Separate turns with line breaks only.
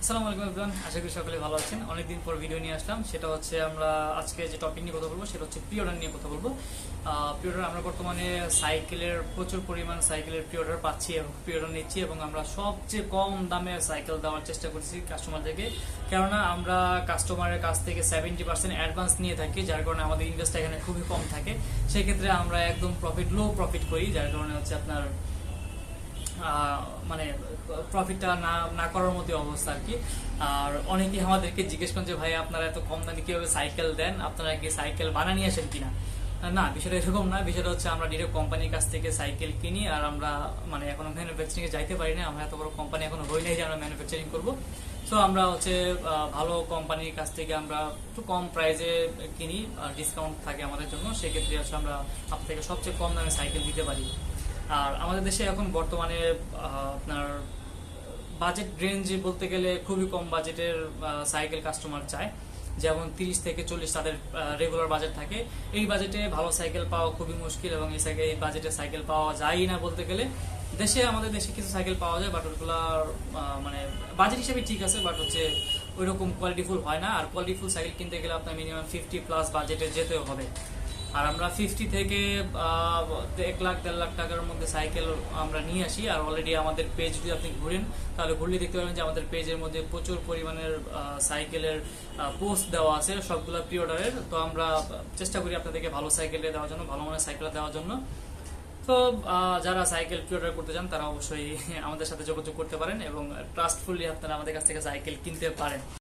আসসালামু আলাইকুম এভরিওয়ান, আশা করি সকলে ভালো আছেন। অনেকদিন পর ভিডিও নিয়ে আসলাম। সেটা হচ্ছে আমরা আজকে যে টপিক নিয়ে কথা বলবো সেটা হচ্ছে প্রি অর্ডার নিয়ে কথা বলবো। প্রি অর্ডার আমরা বর্তমানে সাইকেলের প্রচুর পরিমাণ সাইকেলের প্রি অর্ডার পাচ্ছি এবং প্রি অর্ডার নিচ্ছি, এবং আমরা সবচেয়ে কম দামে সাইকেল দেওয়ার চেষ্টা করছি কাস্টমারদেরকে। কেননা আমরা কাস্টমারের কাছ থেকে 70% অ্যাডভান্স নিয়ে থাকি, যার কারণে আমাদের ইনভেস্ট এখানে খুবই কম থাকে। সেই ক্ষেত্রে আমরা একদম লো প্রফিট করি, যার কারণে হচ্ছে আপনার মানে প্রফিটটা না না করার মতো অবস্থা আর কি। আর অনেকেই আমাদেরকে জিজ্ঞেস করেন যে ভাই আপনারা এত কম দামে কিভাবে সাইকেল দেন, আপনারা কি সাইকেল বানিয়ে নিয়ে আসেন কিনা। না, বিষয়টা এরকম না। বিষয়টা হচ্ছে আমরা ডিরেক্ট কোম্পানির কাছ থেকে সাইকেল কিনি, আর আমরা মানে এখনো ম্যানুফ্যাকচারিং এ যাইতে পারি না। আমরা এত বড় কোম্পানি এখনো হই নাই যে আমরা ম্যানুফ্যাকচারিং করবো। সো আমরা হচ্ছে ভালো কোম্পানির কাছ থেকে আমরা একটু কম প্রাইসে কিনি, ডিসকাউন্ট থাকে আমাদের জন্য। সেক্ষেত্রে হচ্ছে আমরা আপনার থেকে সবচেয়ে কম দামে সাইকেল দিতে পারি। আর আমাদের দেশে এখন বর্তমানে আপনার বাজেট রেঞ্জ বলতে গেলে খুবই কম বাজেটের সাইকেল কাস্টমার চায়। যেমন 30 থেকে 40 তাদের রেগুলার বাজেট থাকে। এই বাজেটে ভালো সাইকেল পাওয়া খুবই মুশকিল, এবং এই বাজেটে সাইকেল পাওয়া যায় না বলতে গেলে। আমাদের দেশে কিছু সাইকেল পাওয়া যায়, বাট ওগুলা মানে বাজেট হিসেবে ঠিক আছে, বাট হচ্ছে ওই রকম কোয়ালিটিফুল হয় না। আর কোয়ালিটিফুল সাইকেল কিনতে গেলে আপনার মিনিমাম 50+ বাজেটে যেতে হবে। আর আমরা 50 থেকে 1 লাখ 1.5 লাখ টাকার মধ্যে সাইকেল আমরা নিয়ে আসি। আর অলরেডি আমাদের পেজ যদি আপনি ঘুরেন, তাহলে ঘুরলে দেখতে পাবেন যে আমাদের পেজের মধ্যে প্রচুর পরিমাণের সাইকেলের পোস্ট দেওয়া আছে, সবগুলো প্রি অর্ডারের। তো আমরা চেষ্টা করি আপনাদেরকে ভালো সাইকেল দেওয়ার জন্য, ভালো মানের সাইকেল দেওয়ার জন্য। তো যারা সাইকেল প্রি অর্ডার করতে চান তারা অবশ্যই আমাদের সাথে যোগাযোগ করতে পারেন, এবং ট্রাস্টফুলি আপনারা আমাদের কাছ থেকে সাইকেল কিনতে পারেন।